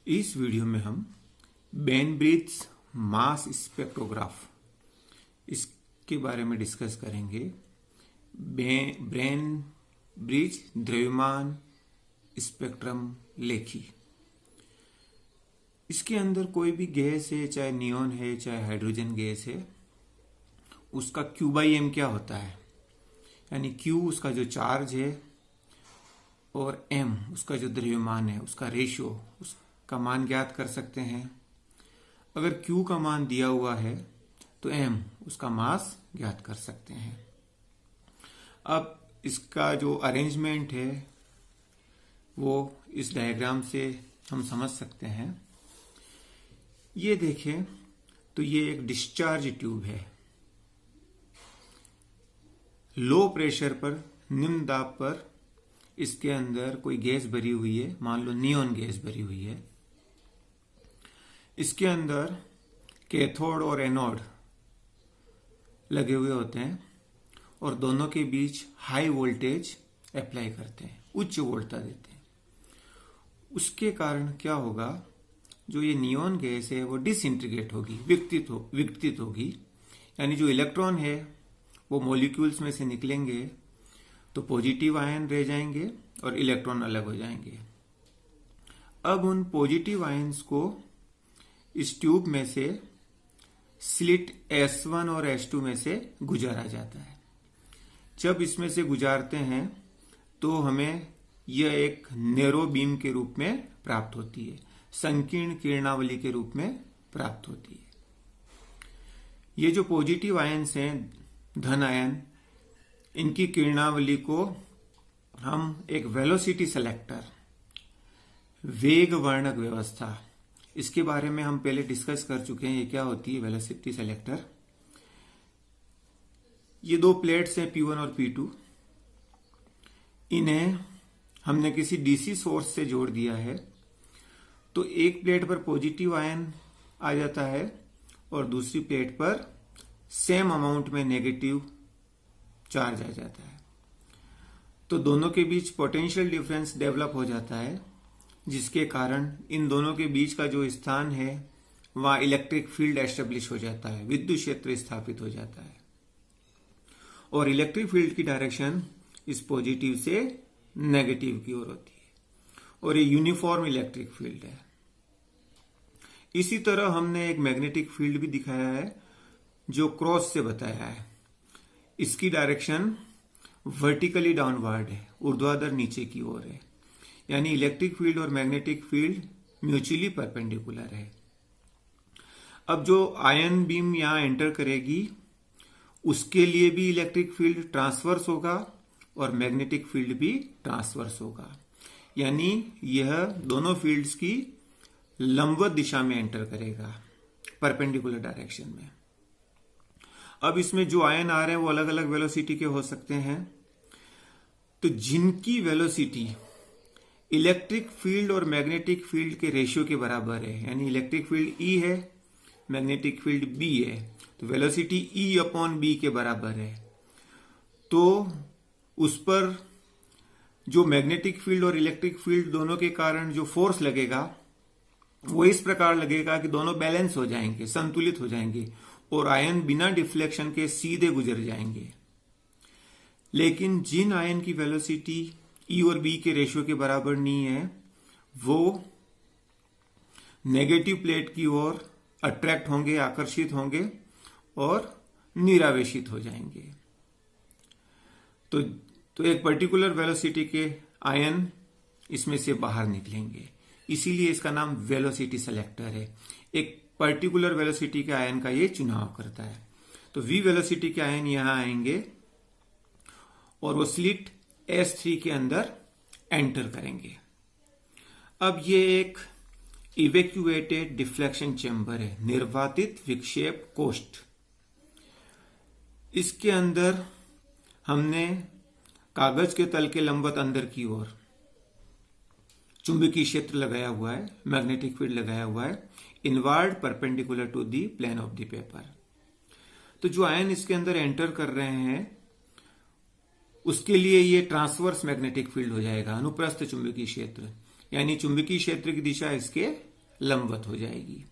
इस वीडियो में हम बेनब्रिज मास स्पेक्ट्रोग्राफ इसके बारे में डिस्कस करेंगे। बेनब्रिज द्रव्यमान स्पेक्ट्रम लेखी। इसके अंदर कोई भी गैस है, चाहे नियोन है, चाहे हाइड्रोजन गैस है, उसका Q/m क्या होता है, यानी Q उसका जो चार्ज है और m उसका जो द्रव्यमान है, उसका रेशियो, उसका मान ज्ञात कर सकते हैं। अगर Q का मान दिया हुआ है तो m उसका मास ज्ञात कर सकते हैं। अब इसका जो अरेंजमेंट है वो इस डायग्राम से हम समझ सकते हैं। ये देखें तो ये एक डिस्चार्ज ट्यूब है। लो प्रेशर पर, निम्न दाब पर इसके अंदर कोई गैस भरी हुई है, मान लो नियोन गैस भरी हुई है। इसके अंदर कैथोड और एनोड लगे हुए होते हैं और दोनों के बीच हाई वोल्टेज अप्लाई करते हैं, उच्च वोल्टता देते हैं। उसके कारण क्या होगा, जो ये नियोन गैस है वो डिसइंटीग्रेट होगी, विघटित होगी, यानी जो इलेक्ट्रॉन है वो मॉलिक्यूल्स में से निकलेंगे तो पॉजिटिव आयन रह जाएंगे और इलेक्ट्रॉन अलग हो जाएंगे। अब उन पॉजिटिव आयन्स को इस ट्यूब में से स्लिट S1 और S2 में से गुजारा जाता है। जब इसमें से गुजारते हैं तो हमें यह एक नैरो बीम के रूप में प्राप्त होती है, संकीर्ण किरणावली के रूप में प्राप्त होती है। ये जो पॉजिटिव आयन्स हैं, धन आयन, इनकी किरणावली को हम एक वेलोसिटी सेलेक्टर, वेग वर्णक व्यवस्था, इसके बारे में हम पहले डिस्कस कर चुके हैं। ये क्या होती है वेलोसिटी सेलेक्टर। ये दो प्लेट्स हैं P1 और P2। इन्हें हमने किसी डीसी सोर्स से जोड़ दिया है तो एक प्लेट पर पॉजिटिव आयन आ जाता है और दूसरी प्लेट पर सेम अमाउंट में नेगेटिव चार्ज आ जाता है। तो दोनों के बीच पोटेंशियल डिफरेंस डेवलप हो जाता है, जिसके कारण इन दोनों के बीच का जो स्थान है वहां इलेक्ट्रिक फील्ड एस्टेब्लिश हो जाता है, विद्युत क्षेत्र स्थापित हो जाता है और इलेक्ट्रिक फील्ड की डायरेक्शन इस पॉजिटिव से नेगेटिव की ओर होती है और ये यूनिफॉर्म इलेक्ट्रिक फील्ड है। इसी तरह हमने एक मैग्नेटिक फील्ड भी दिखाया है जो क्रॉस से बताया है। इसकी डायरेक्शन वर्टिकली डाउनवर्ड है, ऊर्ध्वाधर नीचे की ओर है, यानी इलेक्ट्रिक फील्ड और मैग्नेटिक फील्ड म्यूचुअली परपेंडिकुलर है। अब जो आयन बीम यहां एंटर करेगी उसके लिए भी इलेक्ट्रिक फील्ड ट्रांसवर्स होगा और मैग्नेटिक फील्ड भी ट्रांसवर्स होगा, यानी यह दोनों फील्ड्स की लंबवत दिशा में एंटर करेगा, परपेंडिकुलर डायरेक्शन में। अब इसमें जो आयन आ रहे हैं वो अलग अलग वेलोसिटी के हो सकते हैं। तो जिनकी वेलोसिटी इलेक्ट्रिक फील्ड और मैग्नेटिक फील्ड के रेशियो के बराबर है, यानी इलेक्ट्रिक फील्ड E है, मैग्नेटिक फील्ड B है, तो वेलोसिटी E/B के बराबर है। तो उस पर जो मैग्नेटिक फील्ड और इलेक्ट्रिक फील्ड दोनों के कारण जो फोर्स लगेगा वो इस प्रकार लगेगा कि दोनों बैलेंस हो जाएंगे, संतुलित हो जाएंगे और आयन बिना डिफ्लेक्शन के सीधे गुजर जाएंगे। लेकिन जिन आयन की वेलोसिटी E और B के रेशियो के बराबर नहीं है वो नेगेटिव प्लेट की ओर अट्रैक्ट होंगे, आकर्षित होंगे और निरावेशित हो जाएंगे। तो एक पर्टिकुलर वेलोसिटी के आयन इसमें से बाहर निकलेंगे, इसीलिए इसका नाम वेलोसिटी सेलेक्टर है। एक पर्टिकुलर वेलोसिटी के आयन का ये चुनाव करता है। तो V वेलोसिटी के आयन यहां आएंगे और वो स्लिट S3 के अंदर एंटर करेंगे। अब ये एक इवैक्यूएटेड डिफ्लेक्शन चेंबर है, निर्वातित विक्षेप कोष्ठ। इसके अंदर हमने कागज के तल के लंबवत अंदर की ओर चुंबकीय क्षेत्र लगाया हुआ है, मैग्नेटिक फील्ड लगाया हुआ है, inward perpendicular to the plane of the paper. तो जो आयन इसके अंदर एंटर कर रहे हैं उसके लिए ये ट्रांसवर्स मैग्नेटिक फील्ड हो जाएगा, अनुप्रस्थ चुंबकीय क्षेत्र, यानी चुंबकीय क्षेत्र की दिशा इसके लंबवत हो जाएगी।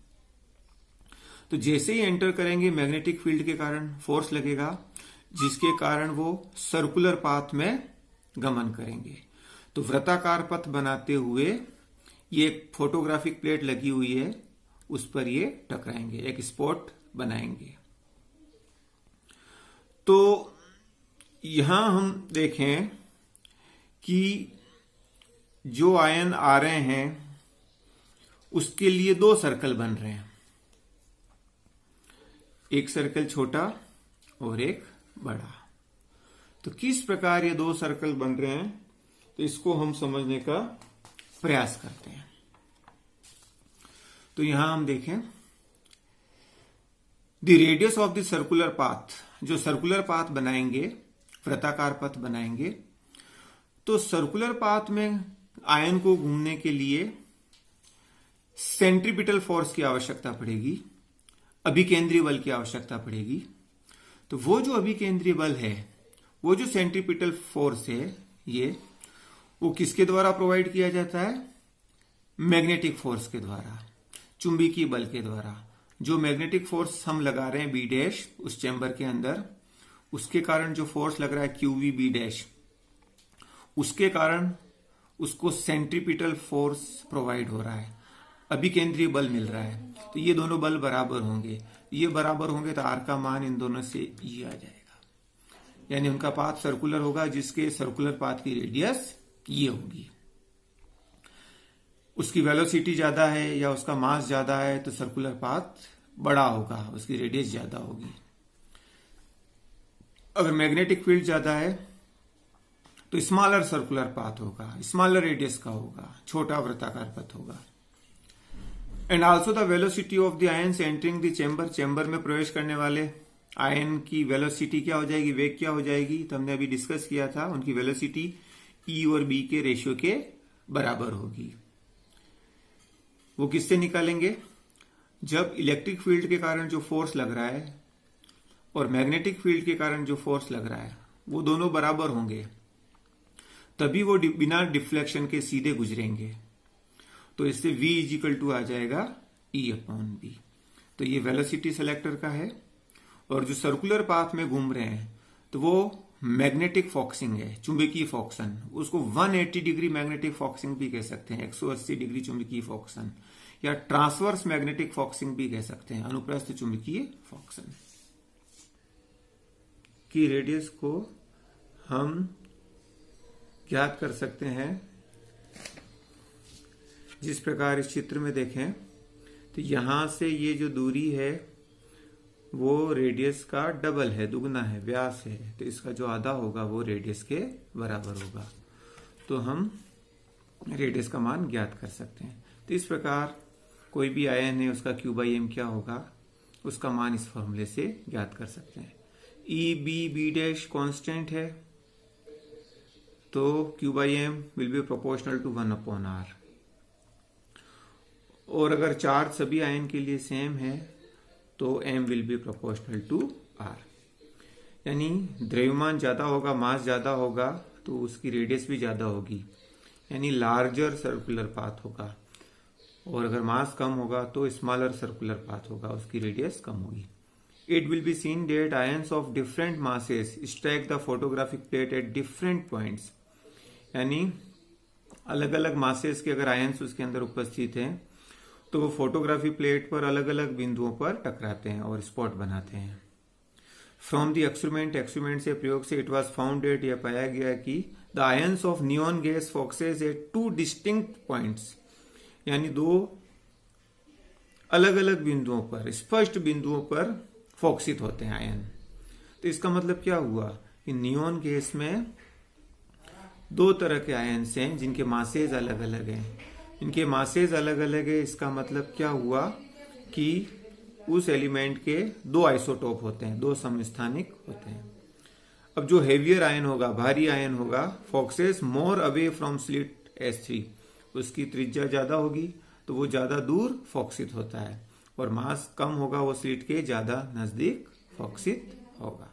तो जैसे ही एंटर करेंगे मैग्नेटिक फील्ड के कारण फोर्स लगेगा, जिसके कारण वो सर्कुलर पाथ में गमन करेंगे। तो वृत्ताकार पथ बनाते हुए ये एक फोटोग्राफिक प्लेट लगी हुई है, उस पर ये टकराएंगे, एक स्पॉट बनाएंगे। तो यहां हम देखें कि जो आयन आ रहे हैं उसके लिए दो सर्कल बन रहे हैं, एक सर्कल छोटा और एक बड़ा। तो किस प्रकार ये दो सर्कल बन रहे हैं, तो इसको हम समझने का प्रयास करते हैं। तो यहां हम देखें the radius of the circular path, जो सर्कुलर पाथ बनाएंगे, वृत्ताकार पथ बनाएंगे, तो सर्कुलर पाथ में आयन को घूमने के लिए सेंट्रीपिटल फोर्स की आवश्यकता पड़ेगी, अभिकेंद्रीय बल की आवश्यकता पड़ेगी। तो वो जो अभिकेंद्रीय बल है, वो जो सेंट्रीपिटल फोर्स है, वो किसके द्वारा प्रोवाइड किया जाता है? मैग्नेटिक फोर्स के द्वारा, चुंबकीय बल के द्वारा। जो मैग्नेटिक फोर्स हम लगा रहे हैं बी डैश उस चैम्बर के अंदर, उसके कारण जो फोर्स लग रहा है क्यूवी बी डैश, उसके कारण उसको सेंट्रीपिटल फोर्स प्रोवाइड हो रहा है, अभिकेंद्रीय बल मिल रहा है। तो ये दोनों बल बराबर होंगे, ये बराबर होंगे तो आर का मान इन दोनों से ये आ जाएगा, यानी उनका पाथ सर्कुलर होगा, जिसके सर्कुलर पाथ की रेडियस ये होगी। उसकी वेलोसिटी ज्यादा है या उसका मास ज्यादा है तो सर्कुलर पाथ बड़ा होगा, उसकी रेडियस ज्यादा होगी। अगर मैग्नेटिक फील्ड ज्यादा है तो स्मॉलर सर्कुलर पाथ होगा, स्मॉलर रेडियस का होगा, छोटा वृत्ताकार पथ होगा। And also the velocity of the ions entering the chamber, chamber में प्रवेश करने वाले आयन की वेलोसिटी क्या हो जाएगी, वेग क्या हो जाएगी, तो हमने अभी डिस्कस किया था, उनकी वेलोसिटी ई और बी के रेशियो के बराबर होगी। वो किससे निकालेंगे? जब इलेक्ट्रिक फील्ड के कारण जो फोर्स लग रहा है और मैग्नेटिक फील्ड के कारण जो फोर्स लग रहा है वो दोनों बराबर होंगे, तभी वो बिना डिफ्लेक्शन के सीधे गुजरेंगे। तो इससे v इजिकल टू आ जाएगा E अपॉन बी। तो ये वेलोसिटी सेलेक्टर का है। और जो सर्कुलर पाथ में घूम रहे हैं तो वो मैग्नेटिक फॉक्सिंग है, चुंबकीय फॉक्सन, उसको 180 डिग्री मैग्नेटिक फॉक्सिंग भी कह सकते हैं, 180 डिग्री चुंबकीय फॉक्सन, या ट्रांसवर्स मैग्नेटिक फॉक्सिंग भी कह सकते हैं, अनुप्रस्थ चुंबकीय फॉक्सन। की रेडियस को हम ज्ञात कर सकते हैं जिस प्रकार इस चित्र में देखें, तो यहां से ये जो दूरी है वो रेडियस का डबल है, दुगना है, व्यास है, तो इसका जो आधा होगा वो रेडियस के बराबर होगा। तो हम रेडियस का मान ज्ञात कर सकते हैं। तो इस प्रकार कोई भी आयन है उसका Q/m क्या होगा, उसका मान इस फॉर्मूले से ज्ञात कर सकते हैं। E B B dash constant है तो Q/m will be proportional to 1/r। और अगर चार्ज सभी आयन के लिए सेम है तो m will be proportional to r, यानी द्रव्यमान ज्यादा होगा, मास ज्यादा होगा तो उसकी रेडियस भी ज्यादा होगी, यानी लार्जर सर्कुलर पाथ होगा। और अगर मास कम होगा तो स्मॉलर सर्कुलर पाथ होगा, उसकी रेडियस कम होगी। It will be seen that ions of different masses strike the photographic plate at different points, यानी अलग अलग मासेस के अगर आयन्स उसके अंदर उपस्थित हैं तो वो फोटोग्राफी प्लेट पर अलग अलग बिंदुओं पर टकराते हैं और स्पॉट बनाते हैं। फ्रॉम द एक्सपेरिमेंट से, प्रयोग से, इट वाज फाउंड डेट, यह पाया गया कि the ions of neon gas focuses at 2 distinct points, यानी 2 अलग अलग बिंदुओं पर, स्पष्ट बिंदुओं पर फोकसित होते हैं आयन। तो इसका मतलब क्या हुआ कि नियॉन गैस में 2 तरह के आयन्स हैं जिनके मासेज अलग अलग हैं। इनके मासेज अलग अलग है, इसका मतलब क्या हुआ कि उस एलिमेंट के 2 आइसोटोप होते हैं, 2 समस्थानिक होते हैं। अब जो हेवियर आयन होगा, भारी आयन होगा, focuses more away from slit S3, उसकी त्रिज्या ज्यादा होगी तो वो ज्यादा दूर फोकसित होता है, और मास कम होगा, वो स्लिट के ज्यादा नजदीक फोकसित होगा।